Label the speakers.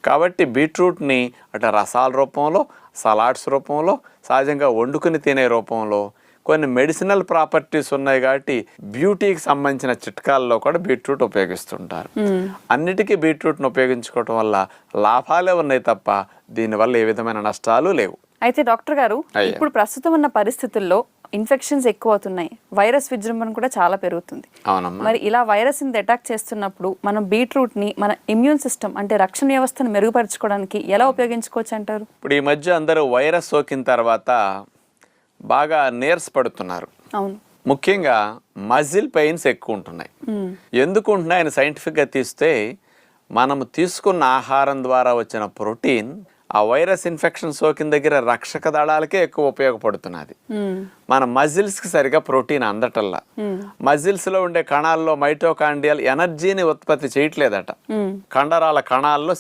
Speaker 1: కాబట్టి బీట్రూట్ని అటు రసాల రూపంలో, సలాడ్స్ రూపంలో, సహజంగా వండుకుని తినే రూపంలో, కొన్ని మెడిసినల్ ప్రాపర్టీస్ ఉన్నాయి కాబట్టి బ్యూటీకి సంబంధించిన చిట్కాల్లో కూడా బీట్రూట్ ఉపయోగిస్తుంటారు. అన్నిటికీ బీట్రూట్ను ఉపయోగించుకోవటం వల్ల లాభాలే ఉన్నాయి తప్ప దీనివల్ల ఏ విధమైన నష్టాలు లేవు.
Speaker 2: అయితే డాక్టర్ గారు, ఇప్పుడు ప్రస్తుతం ఉన్న పరిస్థితుల్లో ఇన్ఫెక్షన్స్ ఎక్కువ అవుతున్నాయి, వైరస్ విజృంభణ కూడా చాలా పెరుగుతుంది. మరి ఇలా వైరస్ ని అటాక్ చేస్తున్నప్పుడు మనం బీట్రూట్ ని మన ఇమ్యూన్ సిస్టమ్ అంటే రక్షణ వ్యవస్థను మెరుగుపరచుకోవడానికి ఎలా ఉపయోగించుకోవచ్చు అంటారు?
Speaker 1: ఇప్పుడు ఈ మధ్య అందరూ వైరస్ సోకిన తర్వాత బాగా నీరస పడుతున్నారు.
Speaker 2: అవును,
Speaker 1: ముఖ్యంగా మజిల్ పెయిన్స్ ఎక్కువ ఉంటున్నాయి. ఎందుకు ఉంటున్నాయి అని సైంటిఫిక్గా తీస్తే మనం తీసుకున్న ఆహారం ద్వారా వచ్చిన ప్రోటీన్ ఆ వైరస్ ఇన్ఫెక్షన్ సోకిన దగ్గర రక్షక దళాలకే ఎక్కువ ఉపయోగపడుతున్నది. మన మజిల్స్కి సరిగా ప్రోటీన్ అందటల్లా. మజిల్స్లో ఉండే కణాల్లో మైటోకాండ్రియల్ ఎనర్జీని ఉత్పత్తి చేయట్లేదట. కండరాల కణాల్లో